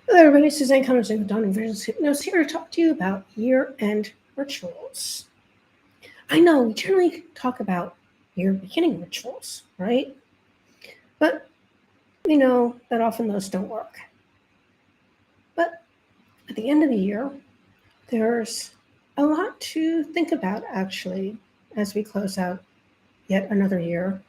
Hello, everybody. This is Kellner-Zinck with undivided Hypnosis here to talk to you about year-end rituals. I know we generally talk about year beginning rituals, right? But we know that often those don't work. But at the end of the year, there's a lot to think about actually as we close out yet another year.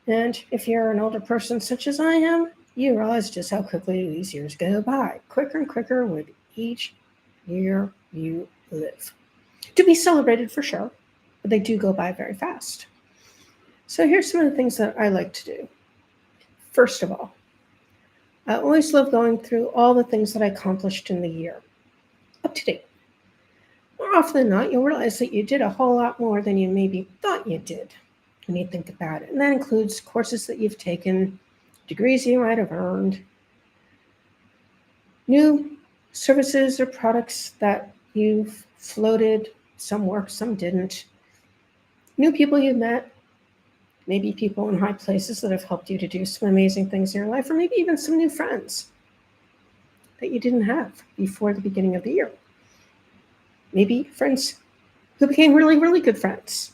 And if you're an older person such as I am, you realize just how quickly these years go by, quicker and quicker with each year you live. To be celebrated for sure, but they do go by very fast. So here's some of the things that I like to do. First of all, I always love going through all the things that I accomplished in the year, up to date. More often than not, you'll realize that you did a whole lot more than you maybe thought you did when you think about it. And that includes courses that you've taken, degrees you might have earned, new services or products that you've floated, some worked, some didn't, new people you've met, maybe people in high places that have helped you to do some amazing things in your life, or maybe even some new friends that you didn't have before the beginning of the year. Maybe friends who became really, really good friends.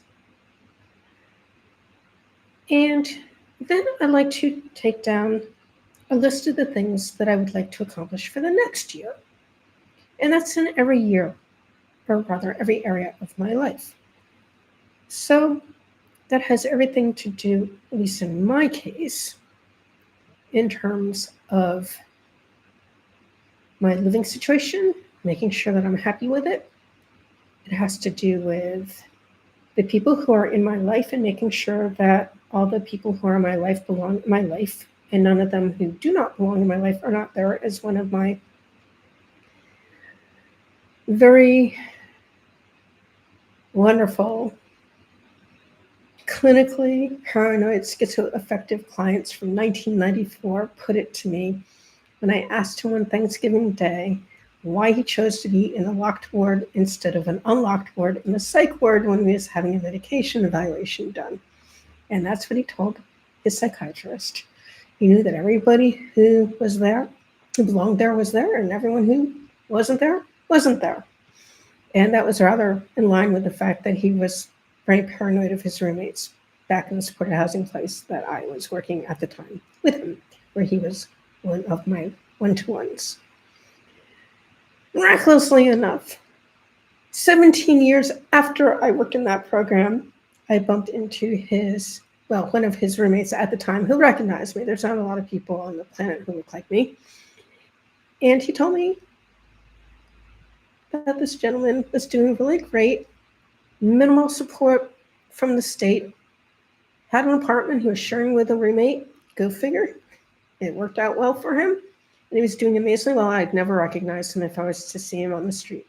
And then I like to take down a list of the things that I would like to accomplish for the next year. And that's in every year, or rather every area of my life. So that has everything to do, at least in my case, in terms of my living situation, making sure that I'm happy with it. It has to do with the people who are in my life and making sure that all the people who are in my life belong in my life, and none of them who do not belong in my life are not there as one of my very wonderful, clinically paranoid schizoaffective clients from 1994 put it to me when I asked him on Thanksgiving Day why he chose to be in the locked ward instead of an unlocked ward in the psych ward when he was having a medication evaluation done. And that's what he told his psychiatrist. He knew that everybody who was there, who belonged there, was there, and everyone who wasn't there, wasn't there. And that was rather in line with the fact that he was very paranoid of his roommates back in the supported housing place that I was working at the time with him, where he was one of my one-to-ones. Miraculously enough, 17 years after I worked in that program, I bumped into one of his roommates at the time who recognized me. There's not a lot of people on the planet who look like me. And he told me that this gentleman was doing really great, minimal support from the state, had an apartment he was sharing with a roommate. Go figure. It worked out well for him. And he was doing amazingly well. I'd never recognized him if I was to see him on the street.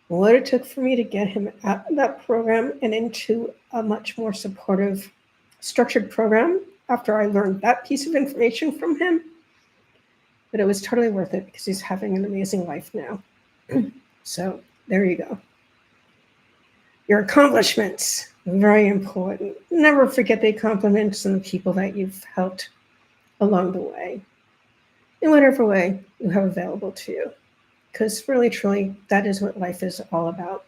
What it took for me to get him out of that program and into a much more supportive, structured program after I learned that piece of information from him. But it was totally worth it because he's having an amazing life now. So there you go. Your accomplishments, very important. Never forget the compliments and the people that you've helped along the way, in whatever way you have available to you. Because really, truly, that is what life is all about.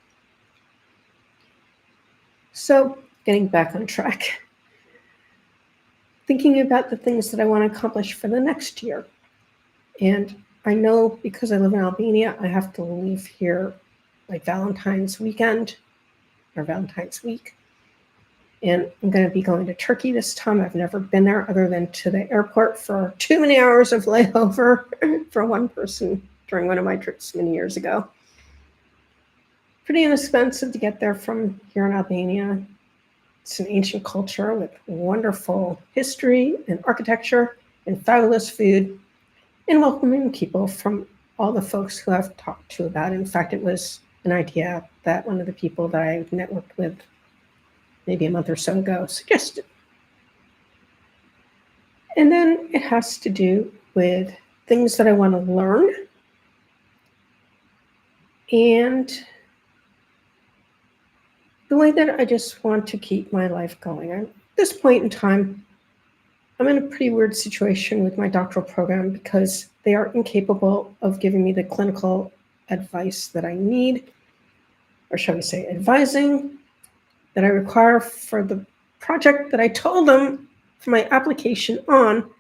So, getting back on track, thinking about the things that I want to accomplish for the next year. And I know because I live in Albania, I have to leave here like Valentine's weekend or Valentine's week. And I'm going to be going to Turkey this time. I've never been there other than to the airport for too many hours of layover for one person during one of my trips many years ago. Pretty inexpensive to get there from here in Albania. It's an ancient culture with wonderful history and architecture and fabulous food and welcoming people from all the folks who I've talked to about it. In fact, it was an idea that one of the people that I networked with maybe a month or so ago suggested. And then it has to do with things that I want to learn and the way that I just want to keep my life going. At this point in time, I'm in a pretty weird situation with my doctoral program because they are incapable of giving me the clinical advice that I need, or shall we say, advising that I require for the project that I told them for my application on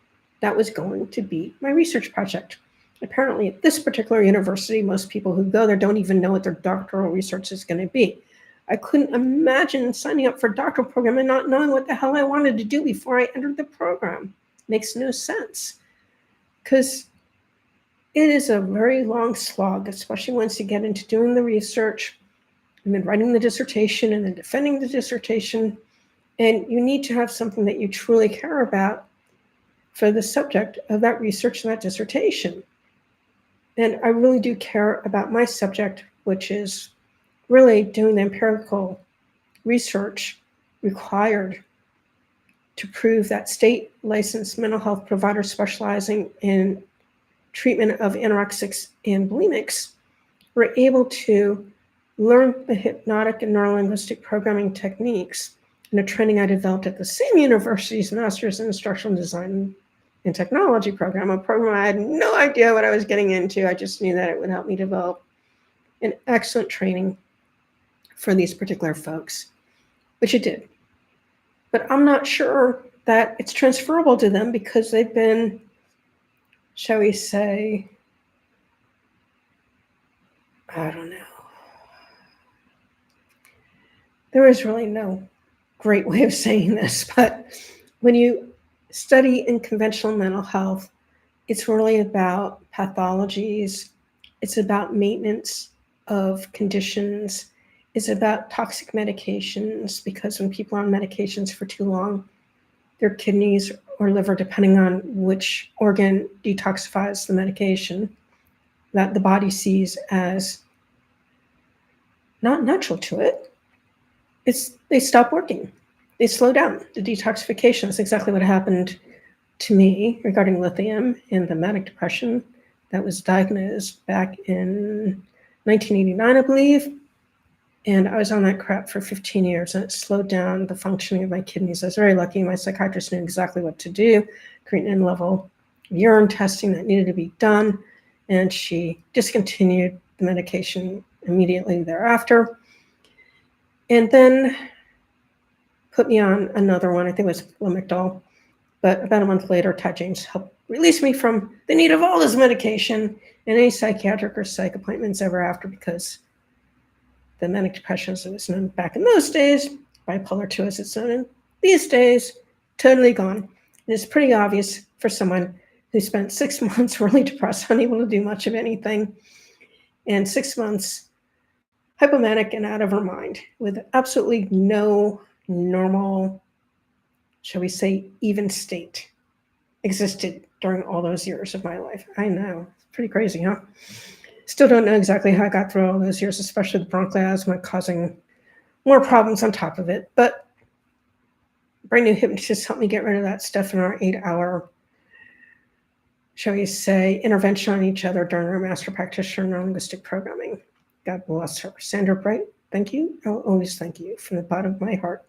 that was going to be my research project. Apparently, at this particular university, most people who go there don't even know what their doctoral research is going to be. I couldn't imagine signing up for a doctoral program and not knowing what the hell I wanted to do before I entered the program. Makes no sense. Because it is a very long slog, especially once you get into doing the research and then writing the dissertation and then defending the dissertation. And you need to have something that you truly care about for the subject of that research and that dissertation. And I really do care about my subject, which is really doing the empirical research required to prove that state licensed mental health providers specializing in treatment of anorexics and bulimics were able to learn the hypnotic and neurolinguistic programming techniques in a training I developed at the same university's Master's in Instructional Design and Technology program, a program I had no idea what I was getting into. I just knew that it would help me develop an excellent training for these particular folks, which it did. But I'm not sure that it's transferable to them because they've been, shall we say, I don't know. There is really no great way of saying this, but when you study in conventional mental health, it's really about pathologies, it's about maintenance of conditions, it's about toxic medications, because when people are on medications for too long, their kidneys or liver, depending on which organ detoxifies the medication, that the body sees as not natural to it, they stop working. They slow down. The detoxification is exactly what happened to me regarding lithium and the manic depression that was diagnosed back in 1989, I believe. And I was on that crap for 15 years, and it slowed down the functioning of my kidneys. I was very lucky. My psychiatrist knew exactly what to do, creatinine level urine testing that needed to be done, and she discontinued the medication immediately thereafter. And then put me on another one. I think it was Lamictal. But about a month later, Todd James helped release me from the need of all this medication and any psychiatric or psych appointments ever after, because the manic depression, as it was known back in those days, bipolar 2 as it's known in these days, totally gone. And it's pretty obvious for someone who spent 6 months really depressed, unable to do much of anything, and 6 months hypomanic and out of her mind with absolutely no normal, shall we say, even state existed during all those years of my life. I know, it's pretty crazy, huh? Still don't know exactly how I got through all those years, especially the bronchoasma causing more problems on top of it. But brand new hypnotists helped me get rid of that stuff in our 8-hour, shall we say, intervention on each other during our master practitioner neurolinguistic programming. God bless her. Sandra Bright, thank you. I'll always thank you from the bottom of my heart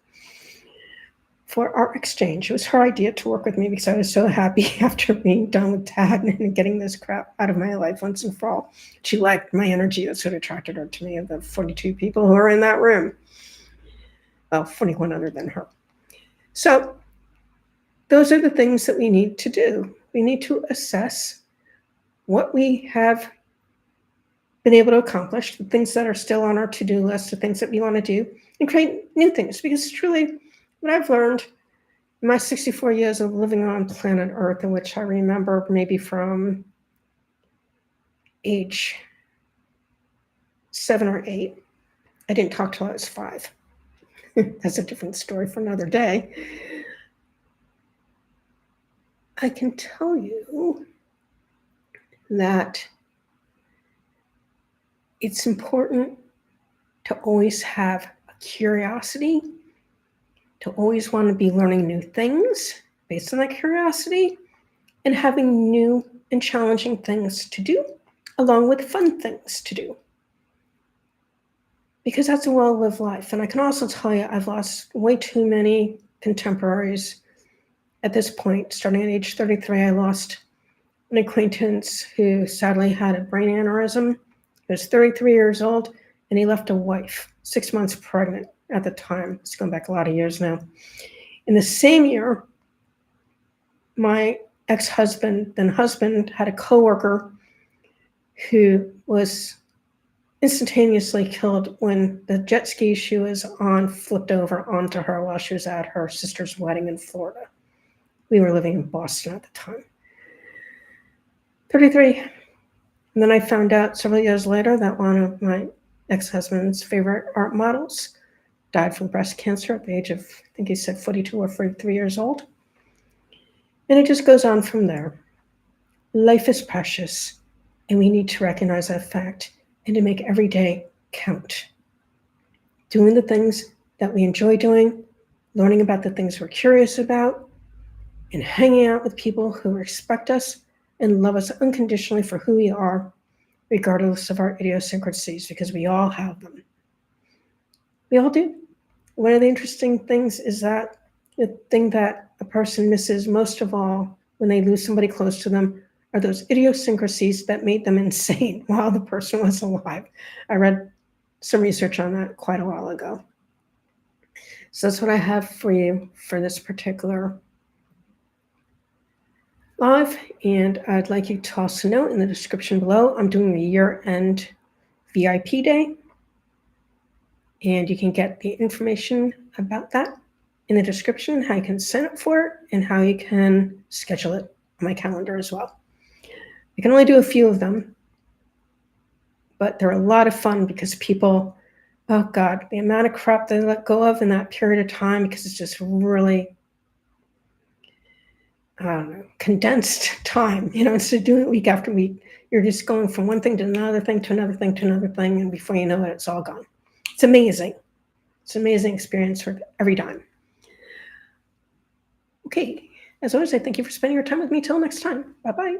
for our exchange. It was her idea to work with me because I was so happy after being done with Tad and getting this crap out of my life once and for all. She liked my energy. That's what attracted her to me, of the 42 people who are in that room. Well, 41 other than her. So those are the things that we need to do. We need to assess what we have been able to accomplish, the things that are still on our to-do list, the things that we want to do, and create new things. Because truly, what I've learned in my 64 years of living on planet Earth, in which I remember maybe from age 7 or 8, I didn't talk till I was 5. That's a different story for another day. I can tell you that it's important to always have a curiosity, to always want to be learning new things based on that curiosity, and having new and challenging things to do, along with fun things to do. Because that's a well-lived life. And I can also tell you, I've lost way too many contemporaries At this point, starting at age 33, I lost an acquaintance who sadly had a brain aneurysm. He was 33 years old, and he left a wife, 6 months pregnant at the time. It's going back a lot of years now. In the same year, my ex-husband, then husband, had a coworker who was instantaneously killed when the jet ski she was on flipped over onto her while she was at her sister's wedding in Florida. We were living in Boston at the time. 33. And then I found out several years later that one of my ex-husband's favorite art models died from breast cancer at the age of, I think he said 42 or 43 years old. And it just goes on from there. Life is precious, and we need to recognize that fact and to make every day count. Doing the things that we enjoy doing, learning about the things we're curious about, and hanging out with people who respect us and love us unconditionally for who we are, regardless of our idiosyncrasies, because we all have them. We all do. One of the interesting things is that the thing that a person misses most of all when they lose somebody close to them are those idiosyncrasies that made them insane while the person was alive. I read some research on that quite a while ago. So that's what I have for you for this particular live. And I'd like you to also note in the description below, I'm doing the year-end VIP day. And you can get the information about that in the description, how you can sign up for it, and how you can schedule it on my calendar as well. I can only do a few of them, but they're a lot of fun because people, oh God, the amount of crap they let go of in that period of time, because it's just really, I don't know, condensed time. Instead of doing it week after week, you're just going from one thing to another thing to another thing to another thing, and before you know it, it's all gone. It's amazing. It's an amazing experience for every dime. Okay, as always, I thank you for spending your time with me. Till next time. Bye-bye.